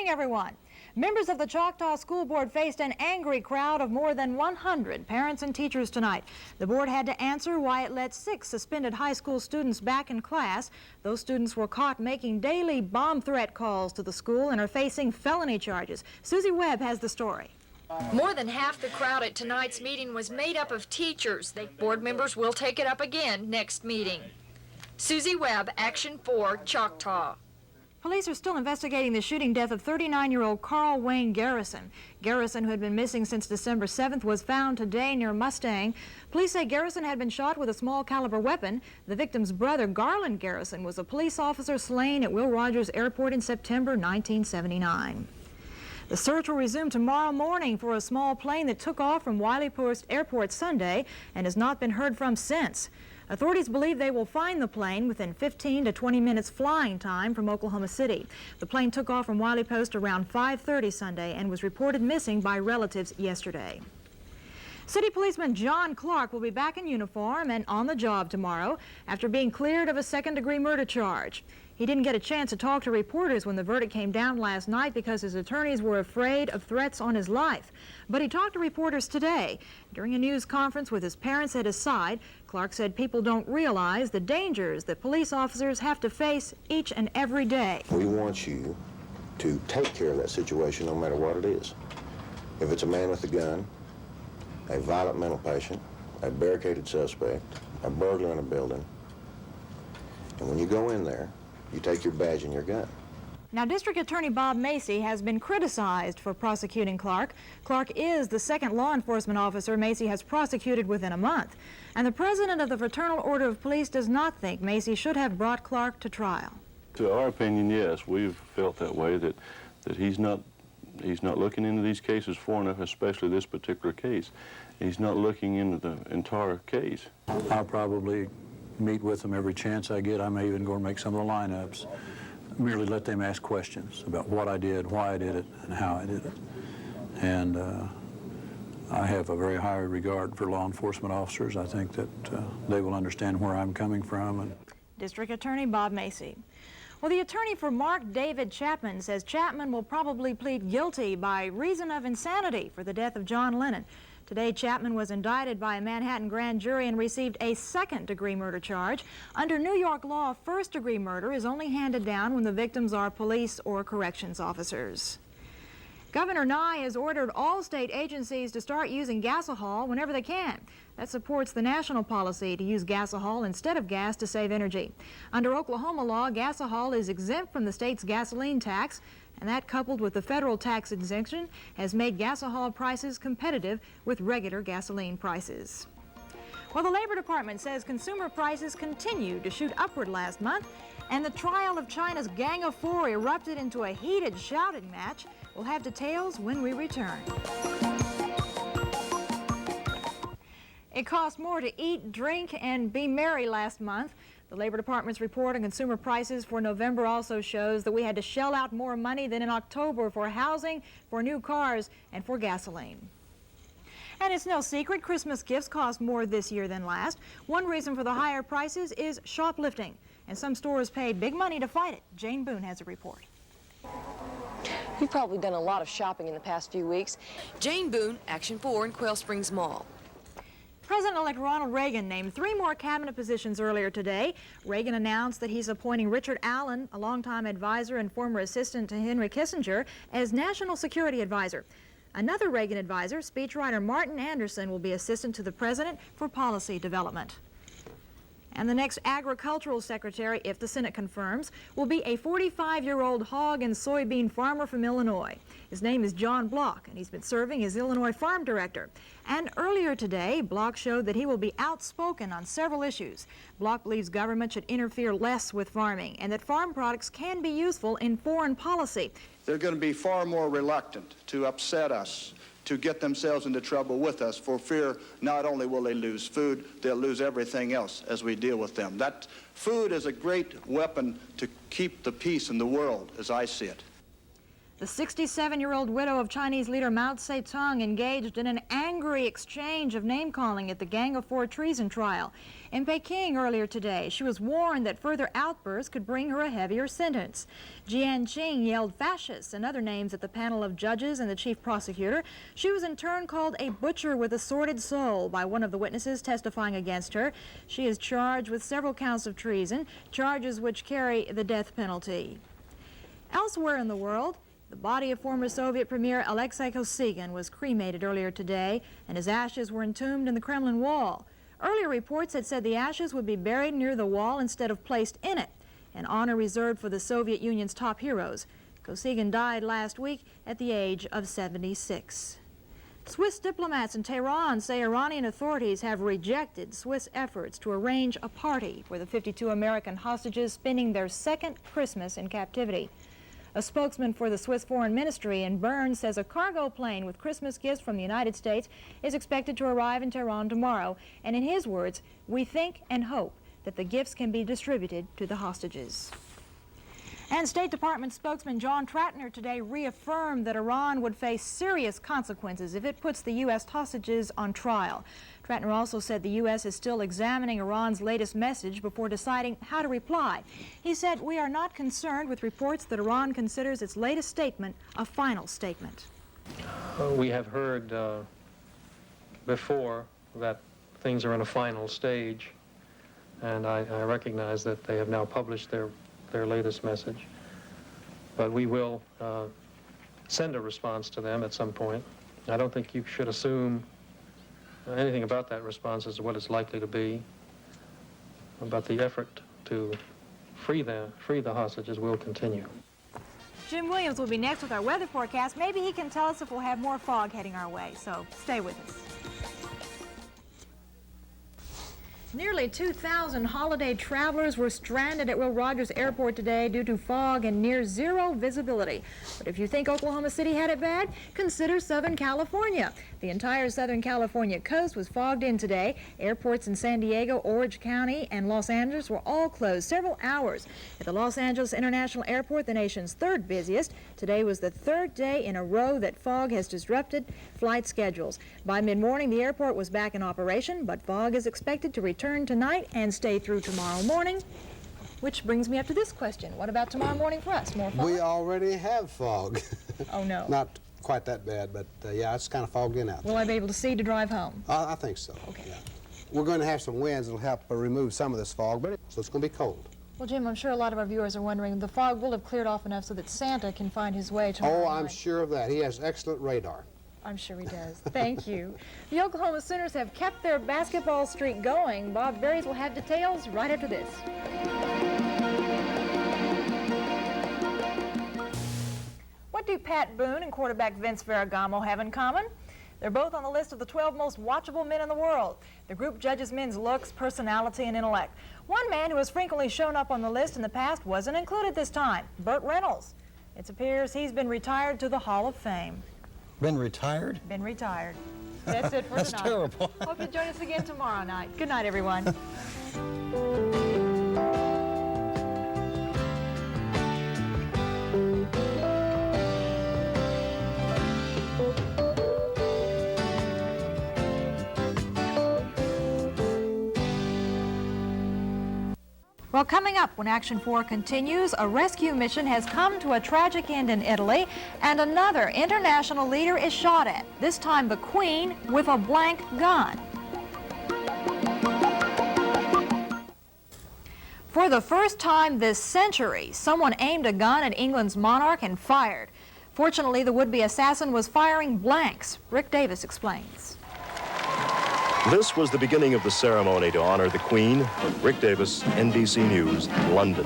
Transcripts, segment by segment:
everyone. Members of the Choctaw School Board faced an angry crowd of more than 100 parents and teachers tonight. The board had to answer why it let 6 suspended high school students back in class. Those students were caught making daily bomb threat calls to the school and are facing felony charges. Susie Webb has the story. More than half the crowd at tonight's meeting was made up of teachers. The board members will take it up again next meeting. Susie Webb, Action 4, Choctaw. Police are still investigating the shooting death of 39-year-old Carl Wayne Garrison. Garrison, who had been missing since December 7th, was found today near Mustang. Police say Garrison had been shot with a small caliber weapon. The victim's brother, Garland Garrison, was a police officer slain at Will Rogers Airport in September 1979. The search will resume tomorrow morning for a small plane that took off from Wiley Post Airport Sunday and has not been heard from since. Authorities believe they will find the plane within 15 to 20 minutes flying time from Oklahoma City. The plane took off from Wiley Post around 5:30 Sunday and was reported missing by relatives yesterday. City Policeman John Clark will be back in uniform and on the job tomorrow after being cleared of a second-degree murder charge. He didn't get a chance to talk to reporters when the verdict came down last night because his attorneys were afraid of threats on his life. But he talked to reporters today. During a news conference with his parents at his side, Clark said people don't realize the dangers that police officers have to face each and every day. We want you to take care of that situation no matter what it is. If it's a man with a gun, a violent mental patient, a barricaded suspect, a burglar in a building, and when you go in there, you take your badge and your gun. Now, District Attorney Bob Macy has been criticized for prosecuting Clark. Clark is the second law enforcement officer Macy has prosecuted within a month. And the president of the Fraternal Order of Police does not think Macy should have brought Clark to trial. To our opinion, yes, we've felt that way, that he's not looking into these cases far enough, especially this particular case. He's not looking into the entire case. I'll probably meet with them every chance I get. I may even go and make some of the lineups. Merely let them ask questions about what I did, why I did it, and how I did it. And I have a very high regard for law enforcement officers. I think that they will understand where I'm coming from. And District Attorney Bob Macy. Well, the attorney for Mark David Chapman says Chapman will probably plead guilty by reason of insanity for the death of John Lennon. Today, Chapman was indicted by a Manhattan grand jury and received a second-degree murder charge. Under New York law, first-degree murder is only handed down when the victims are police or corrections officers. Governor Nye has ordered all state agencies to start using gasohol whenever they can. That supports the national policy to use gasohol instead of gas to save energy. Under Oklahoma law, gasohol is exempt from the state's gasoline tax, and that, coupled with the federal tax exemption, has made gasohol prices competitive with regular gasoline prices. Well, the Labor Department says consumer prices continued to shoot upward last month, and the trial of China's Gang of Four erupted into a heated shouting match. We'll have details when we return. It cost more to eat, drink, and be merry last month. The Labor Department's report on consumer prices for November also shows that we had to shell out more money than in October for housing, for new cars, and for gasoline. And it's no secret Christmas gifts cost more this year than last. One reason for the higher prices is shoplifting, and some stores paid big money to fight it. Jane Boone has a report. You've probably done a lot of shopping in the past few weeks. Jane Boone, Action 4 in Quail Springs Mall. President-elect Ronald Reagan named 3 more cabinet positions earlier today. Reagan announced that he's appointing Richard Allen, a longtime advisor and former assistant to Henry Kissinger, as National Security Advisor. Another Reagan advisor, speechwriter Martin Anderson, will be assistant to the president for policy development. And the next agricultural secretary, if the Senate confirms, will be a 45-year-old hog and soybean farmer from Illinois. His name is John Block, and he's been serving as Illinois farm director. And earlier today, Block showed that he will be outspoken on several issues. Block believes government should interfere less with farming and that farm products can be useful in foreign policy. They're going to be far more reluctant to upset us, to get themselves into trouble with us, for fear not only will they lose food, they'll lose everything else as we deal with them. That food is a great weapon to keep the peace in the world, as I see it. The 67-year-old widow of Chinese leader Mao Zedong engaged in an angry exchange of name-calling at the Gang of Four treason trial. In Peking earlier today, she was warned that further outbursts could bring her a heavier sentence. Jian Qing yelled fascists and other names at the panel of judges and the chief prosecutor. She was in turn called a butcher with a sordid soul by one of the witnesses testifying against her. She is charged with several counts of treason, charges which carry the death penalty. Elsewhere in the world, the body of former Soviet Premier Alexei Kosygin was cremated earlier today, and his ashes were entombed in the Kremlin wall. Earlier reports had said the ashes would be buried near the wall instead of placed in it, an honor reserved for the Soviet Union's top heroes. Kosygin died last week at the age of 76. Swiss diplomats in Tehran say Iranian authorities have rejected Swiss efforts to arrange a party for the 52 American hostages spending their second Christmas in captivity. A spokesman for the Swiss Foreign Ministry in Bern says a cargo plane with Christmas gifts from the United States is expected to arrive in Tehran tomorrow. And in his words, "We think and hope that the gifts can be distributed to the hostages." And State Department spokesman John Tratner today reaffirmed that Iran would face serious consequences if it puts the U.S. hostages on trial. Tratner also said the U.S. is still examining Iran's latest message before deciding how to reply. He said, "We are not concerned with reports that Iran considers its latest statement a final statement." We have heard before that things are in a final stage, and I recognize that they have now published their latest message. But we will send a response to them at some point. I don't think you should assume anything about that response as to what it's likely to be. But the effort to free the hostages will continue. Jim Williams will be next with our weather forecast. Maybe he can tell us if we'll have more fog heading our way, so stay with us. Nearly 2,000 holiday travelers were stranded at Will Rogers Airport today due to fog and near zero visibility. But if you think Oklahoma City had it bad, consider Southern California. The entire Southern California coast was fogged in today. Airports in San Diego, Orange County, and Los Angeles were all closed several hours. At the Los Angeles International Airport, the nation's third busiest, today was the third day in a row that fog has disrupted flight schedules. By mid-morning, the airport was back in operation, but fog is expected to return tonight and stay through tomorrow morning. Which brings me up to this question. What about tomorrow morning for us? More fog? We already have fog. Oh, no. Not quite that bad, but yeah, it's kind of fogged in out there. Will I be able to see to drive home? I think so. Okay. Yeah. We're going to have some winds that'll help remove some of this fog, so it's going to be cold. Well, Jim, I'm sure a lot of our viewers are wondering, the fog will have cleared off enough so that Santa can find his way tomorrow Oh, I'm night. sure of that. He has excellent radar. I'm sure he does. Thank you. The Oklahoma Sooners have kept their basketball streak going. Bob Berries will have details right after this. What do Pat Boone and quarterback Vince Ferragamo have in common? They're both on the list of the 12 most watchable men in the world. The group judges men's looks, personality, and intellect. One man who has frequently shown up on the list in the past wasn't included this time, Burt Reynolds. It appears he's been retired to the Hall of Fame. Been retired? Been retired. That's it for That's tonight. terrible. Hope you join us again tomorrow night. Good night, everyone. Well, coming up when Action 4 continues, a rescue mission has come to a tragic end in Italy, and another international leader is shot at, this time the Queen with a blank gun. For the first time this century, someone aimed a gun at England's monarch and fired. Fortunately, the would-be assassin was firing blanks. Rick Davis explains. This was the beginning of the ceremony to honor the Queen. Rick Davis, NBC News, London.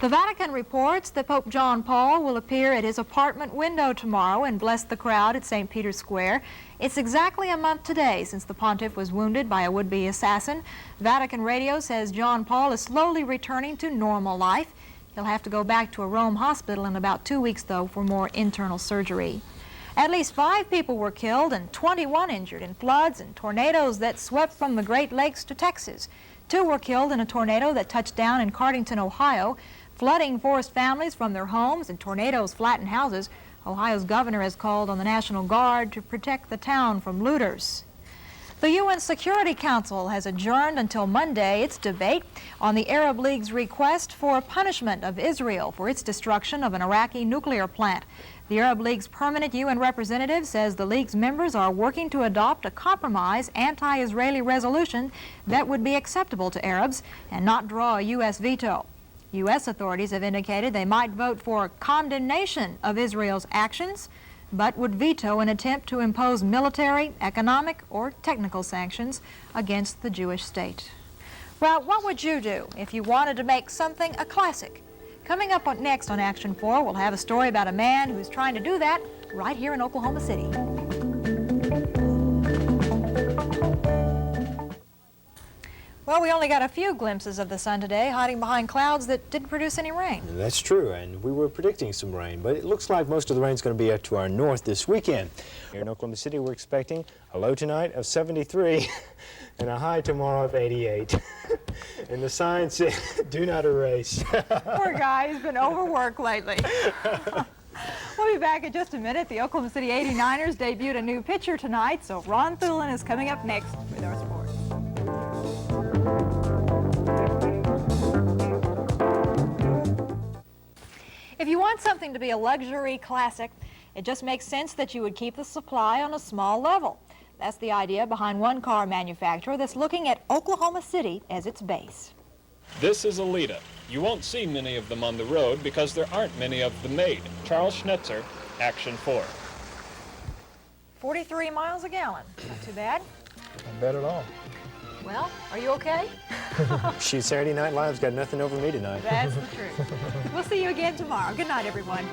The Vatican reports that Pope John Paul will appear at his apartment window tomorrow and bless the crowd at St. Peter's Square. It's exactly a month today since the pontiff was wounded by a would-be assassin. Vatican Radio says John Paul is slowly returning to normal life. He'll have to go back to a Rome hospital in about 2 weeks, though, for more internal surgery. At least 5 people were killed and 21 injured in floods and tornadoes that swept from the Great Lakes to Texas. 2 were killed in a tornado that touched down in Cardington, Ohio. Flooding forced families from their homes and tornadoes flattened houses. Ohio's governor has called on the National Guard to protect the town from looters. The UN Security Council has adjourned until Monday its debate on the Arab League's request for punishment of Israel for its destruction of an Iraqi nuclear plant. The Arab League's permanent UN representative says the League's members are working to adopt a compromise anti-Israeli resolution that would be acceptable to Arabs and not draw a U.S. veto. U.S. authorities have indicated they might vote for condemnation of Israel's actions, but would veto an attempt to impose military, economic, or technical sanctions against the Jewish state. Well, what would you do if you wanted to make something a classic? Coming up next on Action 4, we'll have a story about a man who's trying to do that right here in Oklahoma City. Well, we only got a few glimpses of the sun today, hiding behind clouds that didn't produce any rain. That's true, and we were predicting some rain, but it looks like most of the rain's going to be up to our north this weekend. Here in Oklahoma City, we're expecting a low tonight of 73 and a high tomorrow of 88. And the sign says, do not erase. Poor guy, he's been overworked lately. We'll be back in just a minute. The Oklahoma City 89ers debuted a new pitcher tonight, so Ron Thulin is coming up next with our sports. If you want something to be a luxury classic, it just makes sense that you would keep the supply on a small level. That's the idea behind one car manufacturer that's looking at Oklahoma City as its base. This is a Lita. You won't see many of them on the road because there aren't many of them made. Charles Schnitzer, Action 4. 43 miles a gallon. Not too bad. Not bad at all. Well, are you okay? Shoot, Saturday Night Live's got nothing over me tonight. That's the truth. We'll see you again tomorrow. Good night, everyone.